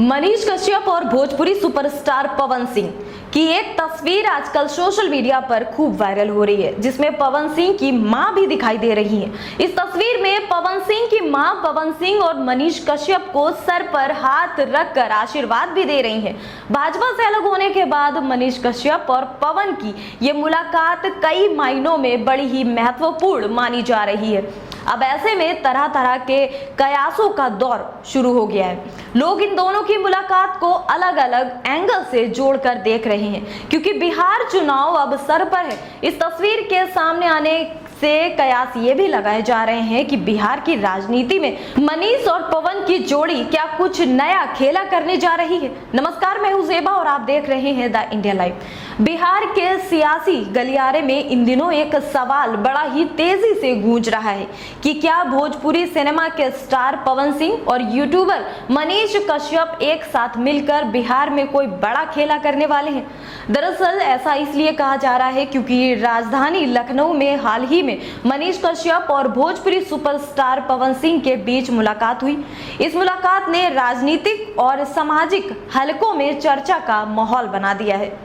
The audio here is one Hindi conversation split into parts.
मनीष कश्यप और भोजपुरी सुपरस्टार पवन सिंह की एक तस्वीर आजकल सोशल मीडिया पर खूब वायरल हो रही है, जिसमें पवन सिंह की मां भी दिखाई दे रही है। इस तस्वीर में पवन सिंह की मां पवन सिंह और मनीष कश्यप को सर पर हाथ रखकर आशीर्वाद भी दे रही हैं। भाजपा से अलग होने के बाद मनीष कश्यप और पवन की ये मुलाकात कई मायनों में बड़ी ही महत्वपूर्ण मानी जा रही है। अब ऐसे में तरह तरह के कयासों का दौर शुरू हो गया है। लोग इन दोनों की मुलाकात को अलग अलग एंगल से जोड़कर देख रहे हैं, क्योंकि बिहार चुनाव अब सर पर है। इस तस्वीर के सामने आने से कयास ये भी लगाए जा रहे हैं कि बिहार की राजनीति में मनीष और पवन की जोड़ी क्या कुछ नया खेला करने जा रही है। नमस्कार, मैं हूं ज़ेबा और आप देख रहे हैं द इंडिया लाइव। बिहार के सियासी गलियारे में इन दिनों एक सवाल बड़ा ही तेजी से गूंज रहा है कि क्या भोजपुरी सिनेमा के स्टार पवन सिंह और यूट्यूबर मनीष कश्यप एक साथ मिलकर बिहार में कोई बड़ा खेला करने वाले हैं। दरअसल ऐसा इसलिए कहा जा रहा है क्योंकि राजधानी लखनऊ में हाल ही में मनीष कश्यप और भोजपुरी सुपरस्टार पवन सिंह के बीच मुलाकात हुई। इस मुलाकात ने राजनीतिक और सामाजिक हलकों में चर्चा का माहौल बना दिया है।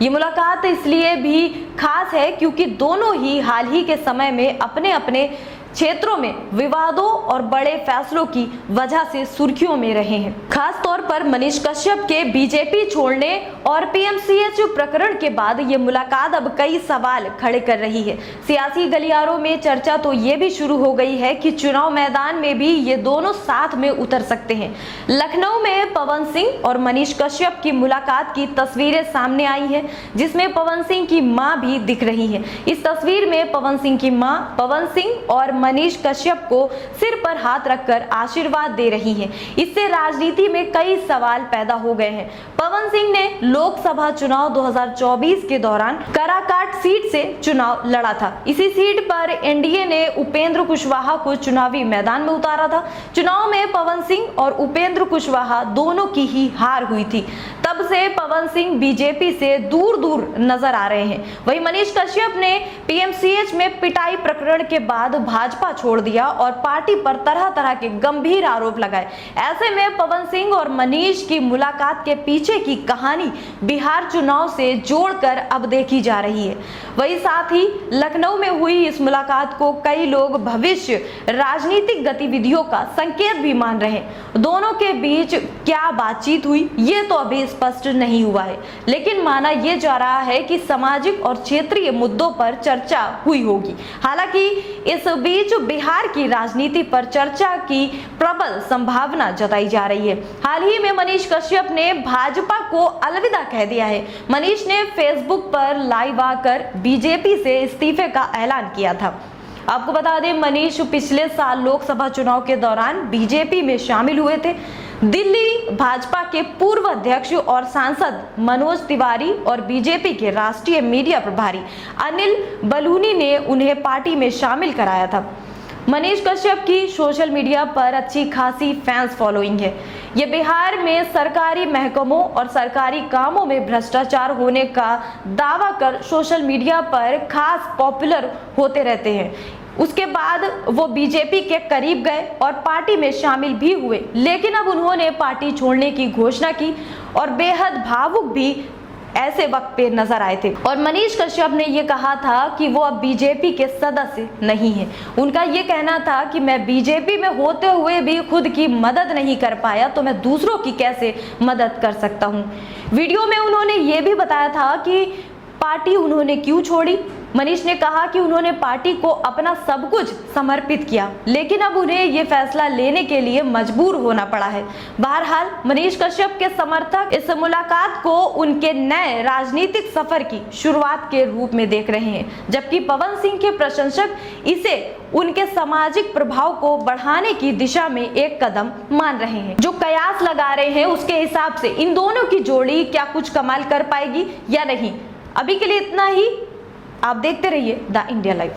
ये मुलाकात इसलिए भी खास है क्योंकि दोनों ही हाल ही के समय में अपने अपने क्षेत्रों में विवादों और बड़े फैसलों की वजह से सुर्खियों में रहे हैं। खास तौर पर मनीष कश्यप के बीजेपी छोड़ने और पीएमसीएच प्रकरण के बाद ये मुलाकात अब कई सवाल खड़े कर रही है। सियासी गलियारों में चर्चा तो ये भी शुरू हो गई है कि चुनाव मैदान में भी ये दोनों साथ में उतर सकते हैं। लखनऊ में पवन सिंह और मनीष कश्यप की मुलाकात की तस्वीरें सामने आई है, जिसमें पवन सिंह की मां भी दिख रही है। इस तस्वीर में पवन सिंह की मां पवन सिंह और मनीष कश्यप को सिर पर हाथ रखकर आशीर्वाद दे रही हैं। इससे राजनीति में कई सवाल पैदा हो गए हैं। पवन सिंह ने लोकसभा चुनाव 2024 के दौरान काराकाट सीट से चुनाव लड़ा था। इसी सीट पर एनडीए ने उपेंद्र कुशवाहा को चुनावी मैदान में उतारा था। चुनाव में पवन सिंह और उपेंद्र कुशवाहा दोनों की ही हार हुई थी। तब से पवन सिंह बीजेपी से दूर दूर नजर आ रहे हैं। वहीं मनीष कश्यप ने पीएमसीएच में पिटाई प्रकरण के बाद भाजपा छोड़ दिया और पार्टी पर तरह तरह के गंभीर आरोप लगाए। ऐसे में पवन सिंह और मनीष की मुलाकात के पीछे की कहानी बिहार चुनाव से जोड़कर अब देखी जा रही है। वहीं साथ ही लखनऊ में हुई इस मुलाकात को कई लोग भविष्य राजनीतिक गतिविधियों का संकेत भी मान रहे हैं। दोनों के बीच क्या बातचीत हुई ये तो अभी स्पष्ट नहीं हुआ है, लेकिन माना यह जा रहा है कि सामाजिक और क्षेत्रीय मुद्दों पर चर्चा हुई होगी। हालांकि इस बीच बिहार की राजनीति पर चर्चा की प्रबल संभावना जताई जा रही है। हाल ही में मनीष कश्यप ने भाजपा को अलविदा कह दिया है। मनीष ने फेसबुक पर लाइव आकर बीजेपी से इस्तीफे का ऐलान किया था। आपको बता दें, मनीष पिछले साल लोकसभा चुनाव के दौरान बीजेपी में शामिल हुए थे। दिल्ली भाजपा के पूर्व अध्यक्ष और सांसद मनोज तिवारी और बीजेपी के राष्ट्रीय मीडिया प्रभारी अनिल बलूनी ने उन्हें पार्टी में शामिल कराया था। मनीष कश्यप की सोशल मीडिया पर अच्छी खासी फैंस फॉलोइंग है। ये बिहार में सरकारी महकमों और सरकारी कामों में भ्रष्टाचार होने का दावा कर सोशल मीडिया पर खास पॉपुलर होते रहते हैं। उसके बाद वो बीजेपी के करीब गए और पार्टी में शामिल भी हुए, लेकिन अब उन्होंने पार्टी छोड़ने की घोषणा की और बेहद भावुक भी ऐसे वक्त पे नजर आए थे। और मनीष कश्यप ने ये कहा था कि वो अब बीजेपी के सदस्य नहीं है। उनका ये कहना था कि मैं बीजेपी में होते हुए भी खुद की मदद नहीं कर पाया, तो मैं दूसरों की कैसे मदद कर सकता हूँ। वीडियो में उन्होंने ये भी बताया था कि पार्टी उन्होंने क्यों छोड़ी। मनीष ने कहा कि उन्होंने पार्टी को अपना सब कुछ समर्पित किया, लेकिन अब उन्हें यह फैसला लेने के लिए मजबूर होना पड़ा है। बहरहाल मनीष कश्यप के समर्थक इस मुलाकात को उनके नए राजनीतिक सफर की शुरुआत के रूप में देख रहे हैं, जबकि पवन सिंह के प्रशंसक इसे उनके सामाजिक प्रभाव को बढ़ाने की दिशा में एक कदम मान रहे हैं। जो कयास लगा रहे हैं उसके हिसाब से इन दोनों की जोड़ी क्या कुछ कमाल कर पाएगी या नहीं। अभी के लिए इतना ही। आप देखते रहिए द इंडिया लाइव।